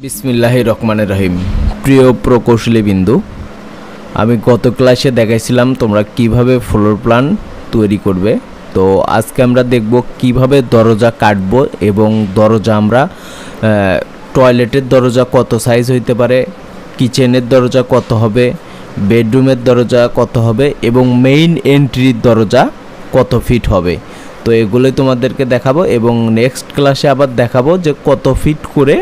বিসমিল্লাহির রহমানির রহিম। প্রিয় প্রকৌশলী বিন্দু, আমি গত ক্লাসে দেখাইছিলাম তোমরা কিভাবে ফ্লোর প্ল্যান তৈরি করবে। তো আজকে আমরা দেখব কিভাবে দরজা কাটবো এবং দরজা আমরা টয়লেটের দরজা কত সাইজ হইতে পারে, কিচেনের দরজা কত হবে, বেডরুমের দরজা কত হবে এবং মেইন এন্ট্রির দরজা কত ফিট হবে। তো এগুলোই তোমাদেরকে দেখাবো এবং নেক্সট ক্লাসে আবার দেখাবো যে কত ফিট করে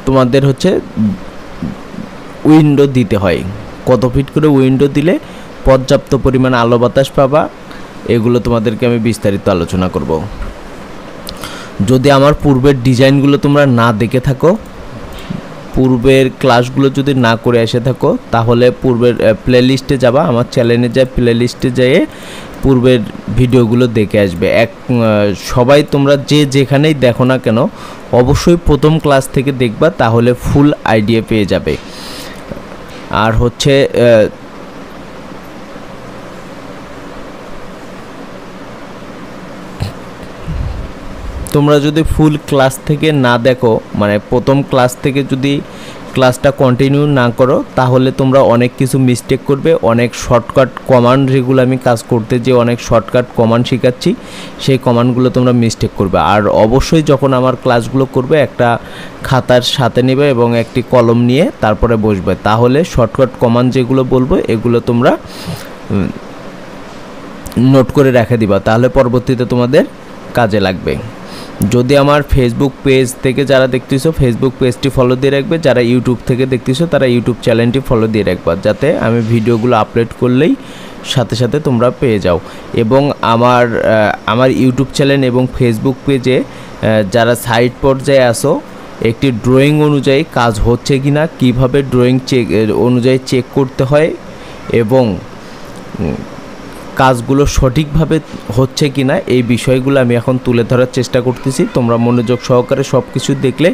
তোমাদের উইন্ডো দিতে হয়, কত ফিট করে উইন্ডো দিলে পর্যাপ্ত পরিমাণ আলো বাতাস পাবা, এগুলো তোমাদেরকে আমি বিস্তারিত আলোচনা করব। যদি আমার পূর্বের ডিজাইনগুলো তোমরা না দেখে থাকো, পূর্বের ক্লাসগুলো যদি না করে এসে থাকো, তাহলে পূর্বের প্লেলিস্টে যাবা, আমার চ্যানেলে যা প্লেলিস্টে যেয়ে পূর্বের ভিডিওগুলো দেখে আসবে। সবাই তোমরা যেখানেই দেখো না কেন অবশ্যই প্রথম ক্লাস থেকে দেখবা, তাহলে ফুল আইডিয়া পেয়ে যাবে। আর তোমরা যদি ফুল ক্লাস থেকে না দেখো, মানে প্রথম ক্লাস থেকে যদি ক্লাসটা কন্টিনিউ না করো, তাহলে তোমরা অনেক কিছু মিস্টেক করবে। অনেক শর্টকাট কমান্ড, যেগুলো আমি কাজ করতে যে অনেক শর্টকাট কমান্ড শেখাচ্ছি, সেই কমান্ডগুলো তোমরা মিস্টেক করবে। আর অবশ্যই যখন আমার ক্লাসগুলো করবে একটা খাতার সাথে নেবে এবং একটি কলম নিয়ে তারপরে বসবে, তাহলে শর্টকাট কমান্ড যেগুলো বলবো এগুলো তোমরা নোট করে রেখে দিবা, তাহলে পরবর্তীতে তোমাদের কাজে লাগবে। যদি আমার ফেসবুক পেজ থেকে যারা দেখতেছো, ফেসবুক পেজটি ফলো দিয়ে রাখবে। যারা ইউটিউব থেকে দেখতেছো তারা ইউটিউব চ্যানেলটি ফলো দিয়ে রাখবা, যাতে আমি ভিডিওগুলো আপলোড করলেই সাথে সাথে তোমরা পেয়ে যাও। এবং আমার ইউটিউব চ্যানেল এবং ফেসবুক পেজে যারা সাইড পর্যায়ে আসো, একটি ড্রয়িং অনুযায়ী কাজ হচ্ছে কি না, কীভাবে ড্রয়িং অনুযায়ী চেক করতে হয় এবং কাজগুলো সঠিকভাবে হচ্ছে কি না, এই বিষয়গুলো আমি এখন তুলে ধরার চেষ্টা করতেছি। তোমরা মনোযোগ সহকারে সব কিছু দেখলে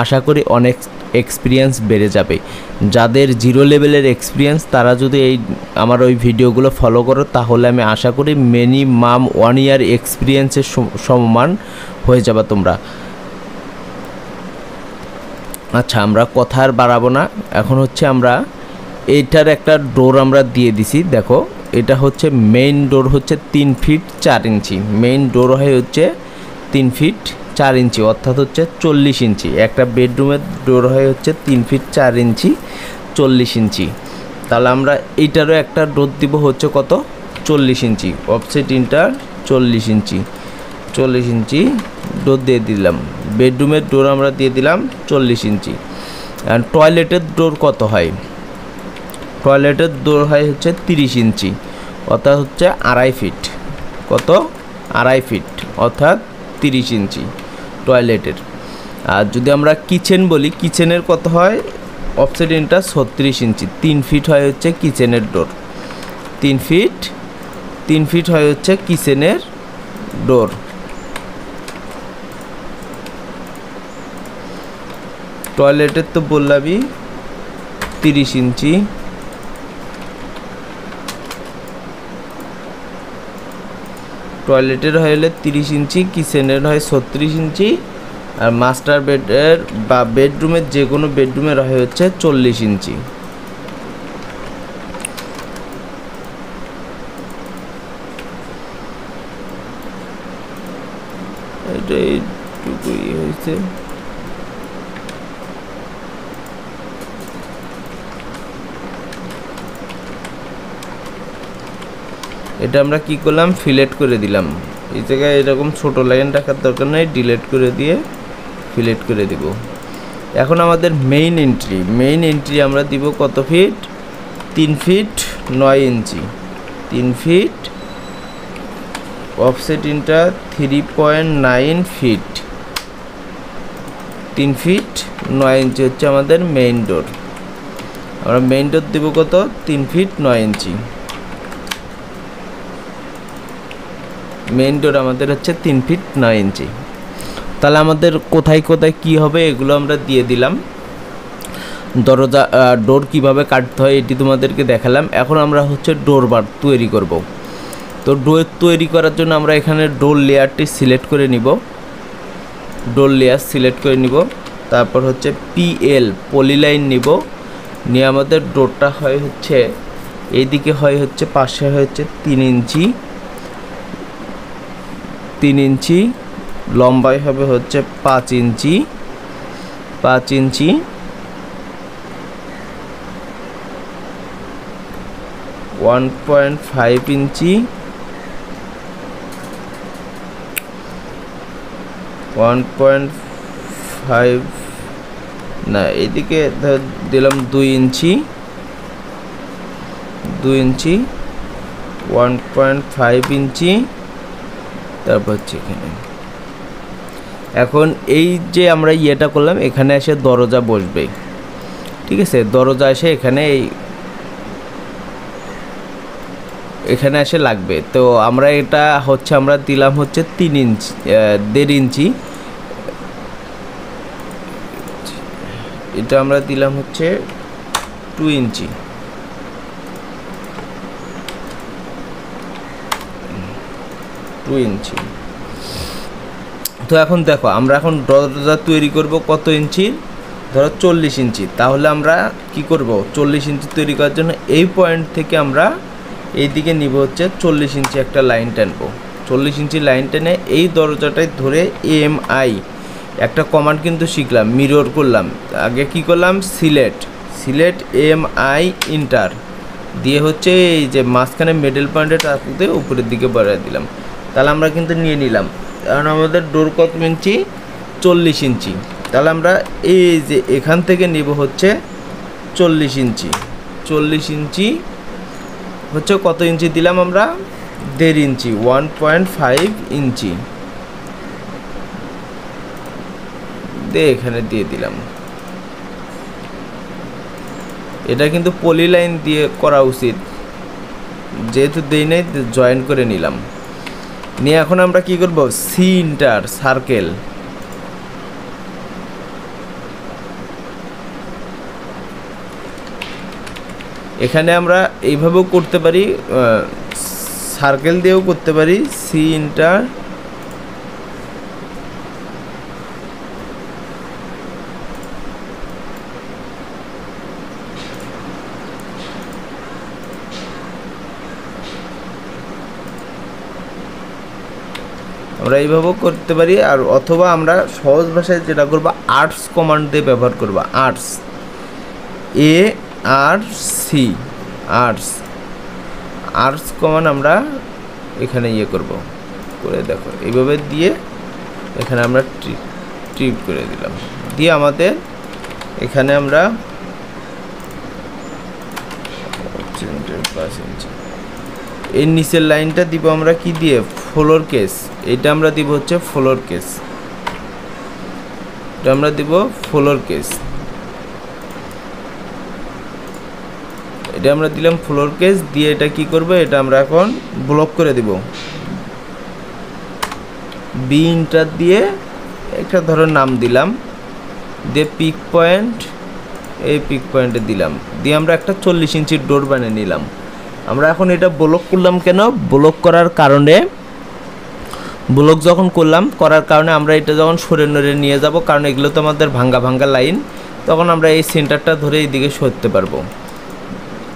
আশা করি অনেক এক্সপিরিয়েন্স বেড়ে যাবে। যাদের জিরো লেভেলের এক্সপিরিয়েন্স, তারা যদি আমার ওই ভিডিওগুলো ফলো করো, তাহলে আমি আশা করি মিনিমাম 1 ইয়ার এক্সপিরিয়েন্সের সমান হয়ে যাবে তোমরা। আচ্ছা, আমরা কথা আর বাড়াবো না। এখন আমরা এইটার একটা ডোর আমরা দিয়ে দিছি। দেখো, এটা মেইন ডোর 3 ফিট 4 ইঞ্চি। মেইন ডোর হয় 3 ফিট 4 ইঞ্চি, অর্থাৎ 40 ইঞ্চি। একটা বেডরুমের ডোর হয় 3 ফিট 4 ইঞ্চি 40 ইঞ্চি। তাহলে আমরা এইটারও একটা ডোর দিব কত, 40 ইঞ্চি। অফসেট ইন্টার 40 ইঞ্চি 40 ইঞ্চি ডোর দিয়ে দিলাম। বেডরুমের ডোর আমরা দিয়ে দিলাম 40 ইঞ্চি। আর টয়লেটের ডোর কত হয়? টয়লেটের ডোর হয় 30 ইঞ্চি, অর্থাৎ 2.5 ফিট। কত? 2.5 ফিট, অর্থাৎ 30 ইঞ্চি টয়লেটের। আর যদি আমরা কিচেন বলি, কিচেনের কত হয়? অফসেট ইন্টার 36 ইঞ্চি। 3 ফিট হয় কিচেনের ডোর। 3 ফিট হয় কিচেনের ডোর। টয়লেটের তো বললামই 30 ইঞ্চি। টয়লেটের হলে 30 ইঞ্চি, কিচেনের হয় 36 ইঞ্চি, আর মাস্টার বেডের বা বেডরুমের যে কোনো বেডরুমের হয় 40 ইঞ্চি। এটা এইটুকুই হয়েছে। এটা আমরা কি করলাম, ফিলেট করে দিলাম। এই জায়গায় এরকম ছোট লাইন রাখার দরকার নেই, ডিলিট করে দিয়ে ফিলেট করে দিব। এখন আমাদের মেইন এন্ট্রি আমরা দিব কত feet? 3 feet 9 inch. 3 feet, offset enter 3.9 feet. 3 feet 9 inch আমাদের মেইন ডোর। আমরা মেইন ডোর দিব কত? 3 ফিট 9 ইঞ্চি। মেইন ডোর আমাদের 3 ফিট 9 ইঞ্চি। তাহলে আমাদের কোথায় কোথায় কি হবে এগুলো আমরা দিয়ে দিলাম। দরজা ডোর কিভাবে কাটতে হয় এটি তোমাদেরকে দেখালাম। এখন আমরা ডোর বার তৈরি করব। তো ডোর তৈরি করার জন্য আমরা এখানে ডোর লেয়ারটি সিলেক্ট করে নিব। ডোর লেয়ার সিলেক্ট করে নিব। তারপর হচ্ছে পিএল পলিলাইন নিব, নিয়ে আমাদের ডোরটা হয় হচ্ছে এইদিকে হয় হচ্ছে পাশে হয় হচ্ছে 3 ইঞ্চি, 3 ইঞ্চি, লম্বাই হবে হচ্ছে 5 ইঞ্চি, 5 ইঞ্চি, 1.5 ইঞ্চি, 1.5 না এদিকে দিলাম 2 ইঞ্চি, 2 ইঞ্চি, 1.5 ইঞ্চি, তারপর হচ্ছে এখানে। এখন এই যে আমরা ইয়েটা করলাম, এখানে এসে দরজা বসবে, ঠিক আছে, দরজা এসে এখানে এসে লাগবে। তো আমরা এটা হচ্ছে আমরা দিলাম হচ্ছে 3 ইঞ্চি, 1.5 ইঞ্চি, এটা আমরা দিলাম হচ্ছে 2 ইঞ্চি, 2 ইঞ্চি। তো এখন দেখো আমরা এখন দরজা তৈরি করব কত ইঞ্চি, ধরো 40 ইঞ্চি। তাহলে আমরা কি করব, 40 ইঞ্চি তৈরি করার জন্য এই পয়েন্ট থেকে আমরা এইদিকে নিব হচ্ছে 40 ইঞ্চি একটা লাইন টানবো। 40 ইঞ্চি লাইন টেনে এই দরজাটায় ধরে এমআই একটা কমান্ড কিন্তু শিখলাম, মিরর করলাম। আগে কি করলাম, সিলেট এমআই ইন্টার দিয়ে হচ্ছে এই যে মাঝখানে মিডল পয়েন্টে টানতে উপরের দিকে বাড়িয়ে দিলাম। তাহলে আমরা কিন্তু নিয়ে নিলাম, কারণ আমাদের ডোর কত ইঞ্চি, 40 ইঞ্চি। তাহলে আমরা এই যে এখান থেকে নিব হচ্ছে 40 ইঞ্চি, 40 ইঞ্চি হচ্ছে কত ইঞ্চি দিলাম আমরা, 1.5 ইঞ্চি, 1.5 ইঞ্চি দিয়ে এখানে দিয়ে দিলাম। এটা কিন্তু পলি লাইন দিয়ে করা উচিত, যেহেতু দেই নাই জয়েন করে নিলাম। নিয়ে এখন আমরা কি করব, সি ইন্টার সার্কেল, এখানে আমরা এইভাবেও করতে পারি, সার্কেল দিয়েও করতে পারি, সি ইন্টার আমরা এইভাবেও করতে পারি। আর অথবা আমরা সহজ ভাষায় যেটা করবো, আর্টস কমান্ড দিয়ে ব্যবহার করবো, আর্টস ARC আর্টস কমান্ড আমরা এখানে ইয়ে করব করে, দেখো এইভাবে দিয়ে এখানে আমরা ট্রিপ করে দিলাম, দিয়ে আমাদের এখানে আমরা এর নিচের লাইনটা দিব আমরা কি দিয়ে, ফ্লোর কেস। এটা আমরা দিব হচ্ছে ফ্লোর কেস, এটা আমরা দিব ফ্লোর কেস, এটা আমরা দিলাম ফ্লোর কেস দিয়ে। এটা কি করবে, এটা আমরা এখন ব্লক করে দিব, বি ইন্টার দিয়ে একটা ধরো নাম দিলাম, দিয়ে পিক পয়েন্ট, এই পিক পয়েন্টে দিলাম, দিয়ে আমরা একটা 40 ইঞ্চির ডোর বানিয়ে নিলাম। আমরা এখন এটা ব্লক করলাম কেন, ব্লক করার কারণে, ব্লক যখন করার কারণে আমরা এটা যখন সরে নড়ে নিয়ে যাব, কারণ এগুলো তো আমাদের ভাঙ্গা ভাঙ্গা লাইন, তখন আমরা এই সেন্টারটা ধরে এইদিকে সরতে পারবো।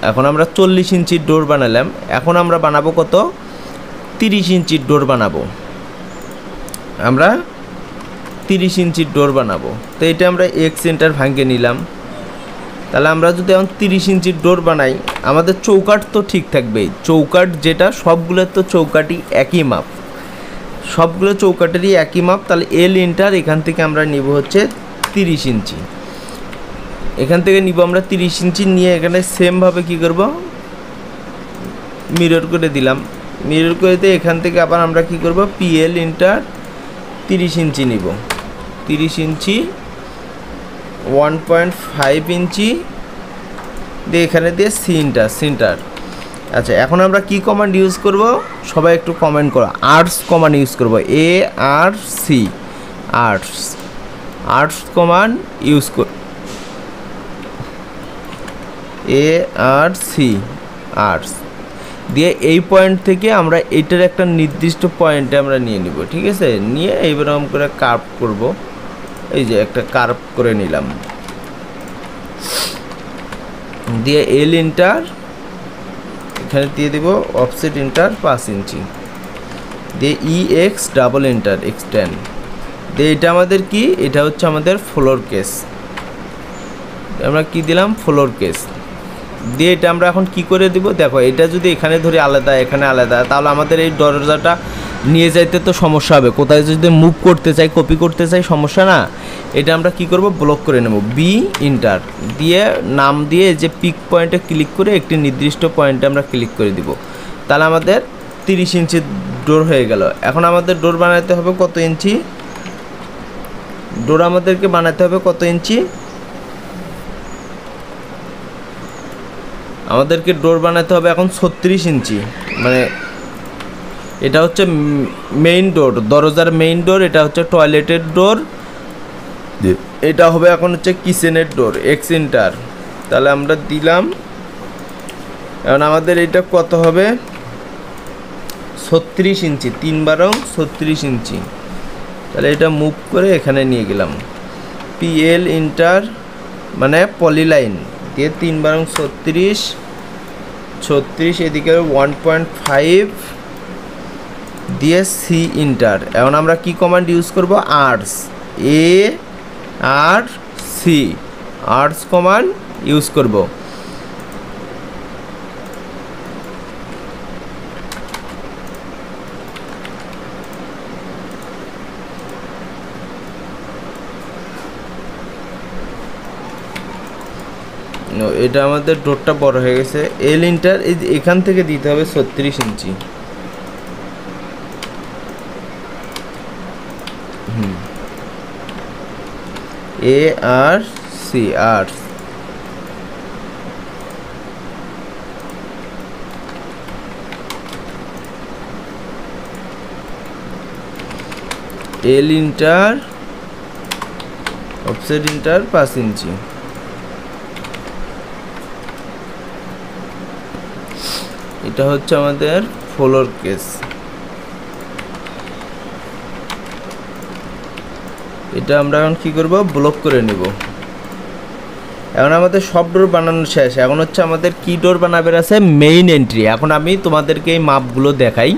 এখন আমরা 40 ইঞ্চির ডোর বানালাম, এখন আমরা বানাবো কত, 30 ইঞ্চির ডোর বানাবো, আমরা 30 ইঞ্চির ডোর বানাবো। তো এটা আমরা এক সেন্টার ভাঙিয়ে নিলাম। তাহলে আমরা যদি এখন 30 ইঞ্চির ডোর বানাই, আমাদের চৌকাট তো ঠিক থাকবেই, চৌকাট যেটা সবগুলোর তো চৌকাটই একই মাপ, সবগুলো চৌকাটেরই একই মাপ। তাহলে এল ইন্টার এখান থেকে আমরা নিব হচ্ছে 30 ইঞ্চি, এখান থেকে নিব আমরা 30 ইঞ্চি, নিয়ে এখানে সেমভাবে কি করব, মিরর করে দিলাম। মিরর করে দিয়ে এখান থেকে আবার আমরা কি করব, পিএল ইন্টার 30 ইঞ্চি নিব, 30 ইঞ্চি, 1.5 ইঞ্চি দিয়ে এখানে দিয়ে সেন্টার। আচ্ছা, এখন আমরা কি কমান্ড ইউজ করব, সবাই একটু কমেন্ট করো, আর্টস কমান্ড ইউজ করব, ARC আর্টস কমান্ড ইউজ কর, আর্টস দিয়ে এই পয়েন্ট থেকে আমরা এইটার একটা নির্দিষ্ট পয়েন্টে আমরা নিয়ে নিব, ঠিক আছে। নিয়ে এইরকম করে কার্ভ করব, এই যে একটা কার্ভ করে নিলাম, দিয়ে এল ইন্টার এখানে দিয়ে দিব অফসেট ইন্টার 5 ইঞ্চি, দিয়ে EX ডাবল ইন্টার এক্সটেন্ড, দিয়ে এটা আমাদের কি, এটা হচ্ছে আমাদের ফ্লোর কেস। আমরা কি দিলাম, ফ্লোর কেস দিয়ে এটা আমরা এখন কি করে দিব, দেখো এটা যদি এখানে ধরি আলাদা এখানে আলাদা, তাহলে আমাদের এই দরজাটা নিয়ে যাইতে তো সমস্যা হবে, কোথায় যদি মুভ করতে চাই কপি করতে চাই সমস্যা না। এটা আমরা কি করব, ব্লক করে নেব, বি ইন্টার দিয়ে নাম দিয়ে যে পিক পয়েন্টে ক্লিক করে একটি নির্দিষ্ট পয়েন্টে আমরা ক্লিক করে দিব, তাহলে আমাদের 30 ইঞ্চি ডোর হয়ে গেল। এখন আমাদের ডোর বানাতে হবে কত ইঞ্চি, ডোর আমাদেরকে বানাতে হবে কত ইঞ্চি, আমাদেরকে ডোর বানাতে হবে এখন 36 ইঞ্চি, মানে এটা হচ্ছে মেইন ডোর, দরজার মেইন ডোর, এটা হচ্ছে টয়লেটের ডোর, এটা হবে এখন হচ্ছে কিচেনের ডোর, এক্স ইন্টার। তাহলে আমরা দিলাম, এখন আমাদের এটা কত হবে, 36 ইঞ্চি, 3 বারং 36 ইঞ্চি। তাহলে এটা মুভ করে এখানে নিয়ে গেলাম, PL ইন্টার মানে পলিলাইন দিয়ে 3 বারং 36 এদিকে 1.5 দিয়ে সি ইন্টার। এখন আমরা কি কমান্ড ইউজ করব, arts, ARC arts command use করব। এটা আমাদের ডোরটা বড় হয়ে গেছে, এল ইন্টার এখান থেকে দিতে হবে 36 ইঞ্চি, ARC আর্টস, এল ইন্টার অফসেট ইন্টার 5 ইঞ্চি। এটা হচ্ছে আমাদের ফ্লোর কেস, এটা আমরা এখন কি করব, ব্লক করে নেব। এখন আমাদের সব ডোর বানানো শেষ, এখন হচ্ছে আমাদের কি ডোর বানাবে আছে, মেইন এন্ট্রি। এখন আমি তোমাদেরকে এই মাপগুলো দেখাই,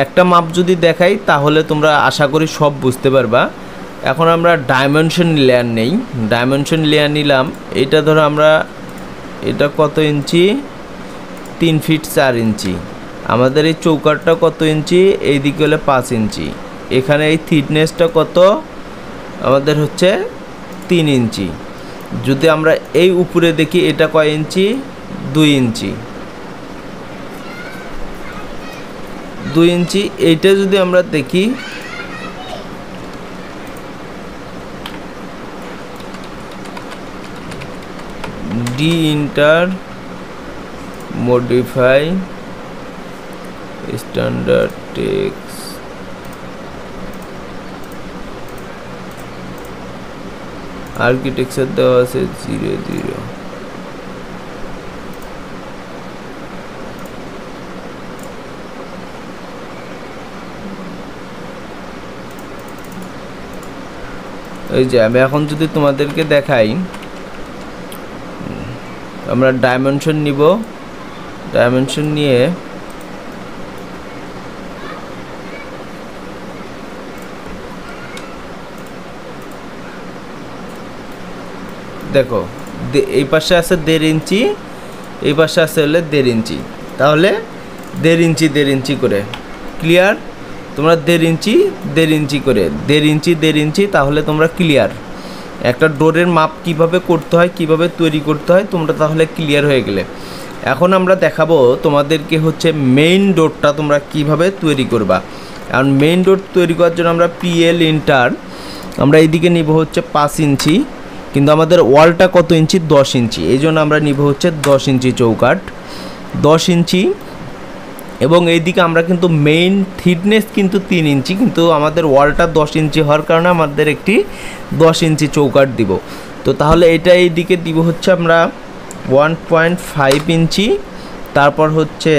একটা মাপ যদি দেখাই তাহলে তোমরা আশা করি সব বুঝতে পারবা। এখন আমরা ডাইমেনশন লেয়ার নেই, ডাইমেনশন লেয়ার নিলাম, এটা ধরো আমরা এটা কত ইঞ্চি, 3 ফিট 4 ইঞ্চি। আমাদের এই চৌকাটটা কত ইঞ্চি, এই দিকে হলে 5 ইঞ্চি। এখানে এই থিকনেসটা কত, আমাদের হচ্ছে 3 ইঞ্চি। যদি আমরা এই উপরে দেখি এটা কয় ইঞ্চি, 2 ইঞ্চি, 2 ইঞ্চি। এইটা যদি আমরা দেখি, D enter modify standard text, architecture দেওয়া আছে 00। এই যে আমি এখন যদি তোমাদেরকে দেখাই, আমরা ডাইমেনশন নিব, ডাইমেনশন নিয়ে দেখো এই পাশে আছে 1.5 ইঞ্চি, এই পাশে আছে হলে 1.5 ইঞ্চি, তাহলে 1.5 ইঞ্চি 1.5 ইঞ্চি করে ক্লিয়ার। তোমরা 1.5 ইঞ্চি 1.5 ইঞ্চি করে 1.5 ইঞ্চি 1.5 ইঞ্চি, তাহলে তোমরা ক্লিয়ার। একটা ডোরের মাপ কিভাবে করতে হয়, কিভাবে তৈরি করতে হয়, তোমরা তাহলে ক্লিয়ার হয়ে গেলে। এখন আমরা দেখাবো তোমাদেরকে হচ্ছে মেইন ডোরটা তোমরা কিভাবে তৈরি করবা। কারণ মেইন ডোর তৈরি করার জন্য আমরা PL ইন্টার আমরা এইদিকে নিব হচ্ছে 5 ইঞ্চি, কিন্তু আমাদের ওয়ালটা কত ইঞ্চি, 10 ইঞ্চি। এই জন্য আমরা নিব হচ্ছে 10 ইঞ্চি চৌকাট, 10 ইঞ্চি। এবং এইদিকে আমরা কিন্তু মেইন থিকনেস কিন্তু 3 ইঞ্চি, কিন্তু আমাদের ওয়ালটা 10 ইঞ্চি হওয়ার কারণে আমাদের একটি 10 ইঞ্চি চৌকাট দিব। তো তাহলে এটা এইদিকে দিব হচ্ছে আমরা 1.5 ইঞ্চি, তারপর হচ্ছে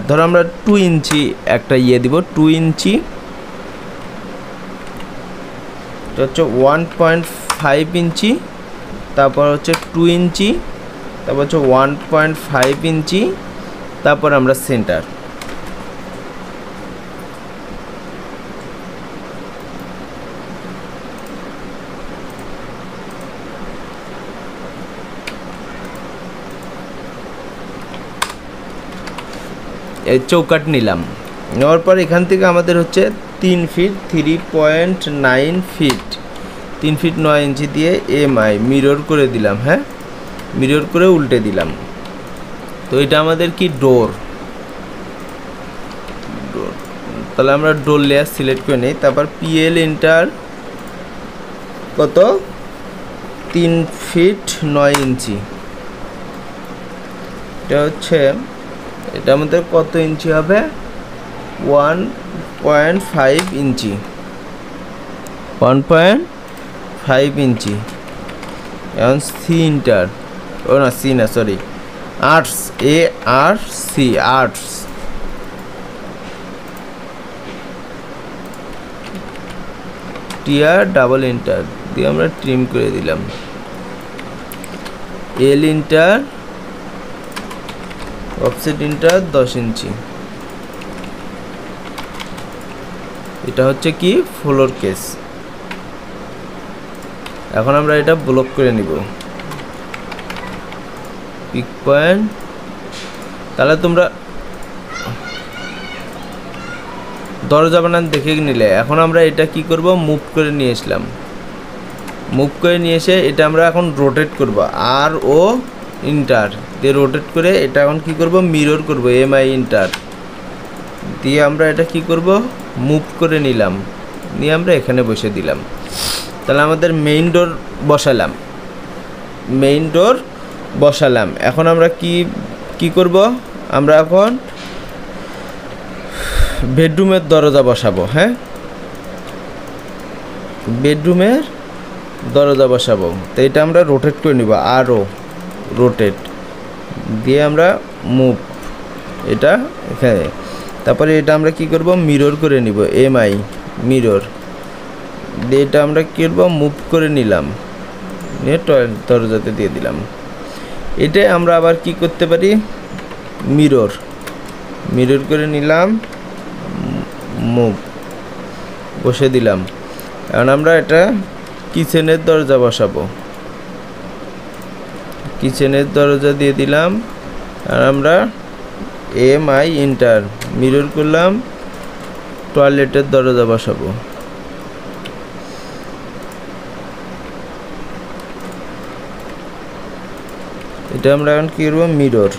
ধরো আমরা 2 ইঞ্চি একটা ইয়ে দিব, 2 ইঞ্চি এটা হচ্ছে 1.5 ইঞ্চি, তারপর হচ্ছে 2 ইঞ্চি, তারপর হচ্ছে 1.5 ইঞ্চি, তারপর আমরা সেন্টার। এই চৌকাট নিলাম, নেওয়ার পর এখান থেকে আমাদের হচ্ছে 3 ফিট 3.9 ফিট 3 ফিট 9 ইঞ্চি দিয়ে এমআই মিরর করে দিলাম। হ্যাঁ, মিরর করে উল্টে দিলাম। তো এটা আমাদের কি ডোর। তাহলে আমরা ডোর লেয়ার সিলেক্ট করে নিই। তারপর পিএল এন্টার কত 3 ফিট 9 ইঞ্চি। এটা হচ্ছে এটা আমাদের কত ইঞ্চি হবে 1.5 ইঞ্চি 1.5 ইঞ্চি। এখন সি ইন্টার, ও না সি না sorry arcs, ARC arcs. TR double enter দিয়ে আমরা ট্রিম করে দিলাম। L enter offset enter 10 inch. এটা হচ্ছে কি ফ্লোর কেস। এখন আমরা এটা ব্লক করে নিব পিক পয়েন্ট। তাহলে তোমরা দরজা বানান দেখে নিলে। এখন আমরা এটা কি করব, মুভ করে নিয়ে আসলাম। মুভ করে নিয়ে এসে এটা আমরা এখন রোটেট করব, আর ও ইন্টার দিয়ে রোটেট করে এটা এখন কি করব, মিরর করব, এমআই ইন্টার দিয়ে আমরা এটা কি করব, মুভ করে নিলাম, নিয়ে আমরা এখানে বসে দিলাম। তাহলে আমাদের মেইন ডোর বসালাম, মেইন ডোর বসালাম। এখন আমরা কি করব, আমরা এখন বেডরুমের দরজা বসাবো। হ্যাঁ, বেডরুমের দরজা বসাবো। তো এটা আমরা রোটেট করে নিব, আরও রোটেট দিয়ে আমরা মুভ এটা এখানে। তারপরে এটা আমরা কি করব, মিরর করে নিব, এমআই মিরর দিয়ে এটা আমরা কি করব, মুভ করে নিলাম, নিয়ে দরজাতে দিয়ে দিলাম। এটাই আমরা আবার কি করতে পারি, মিরর করে নিলাম, মুভ বসে দিলাম। এখন আমরা এটা কিচেনের দরজা বসাবো, কিচেনের দরজা দিয়ে দিলাম। আর আমরা এমআই ইন্টার মিরর করলাম, টয়লেটের দরজা বসাবো। এটা আমরা এখন কি করবো, মিরর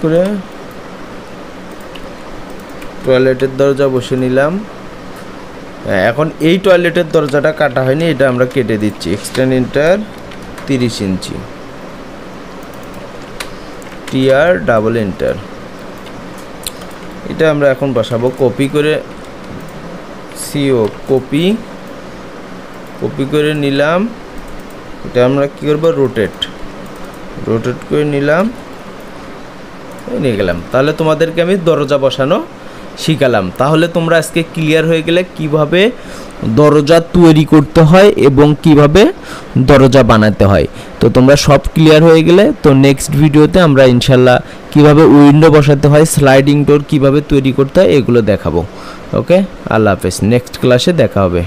করে টয়লেটের দরজা বসে নিলাম। এখন এই টয়লেটের দরজাটা কাটা হয়নি, এটা আমরা কেটে দিচ্ছি। এক্সটেন্ড ইন্টার 30 ইঞ্চি, টিআর ডাবল এন্টার। এটা আমরা এখন বসাবো। কপি করে সিও কপি করে নিলাম। এটা আমরা কি করব, রোটেট করে নিলাম, নিয়ে গেলাম। তাহলে তোমাদেরকে আমি দরজা বসানো শিখালাম। তাহলে তোমরা আজকে ক্লিয়ার হয়ে গেলে কিভাবে দরজা তৈরি করতে হয় এবং কিভাবে দরজা বানাতে হয়। তো তোমরা সব ক্লিয়ার হয়ে গেলে তো নেক্সট ভিডিওতে আমরা ইনশাল্লাহ কিভাবে উইন্ডো বসাতে হয়, স্লাইডিং ডোর কিভাবে তৈরি করতে হয় এগুলো দেখাবো। ওকে, আল্লাহ হাফেজ। নেক্সট ক্লাসে দেখা হবে।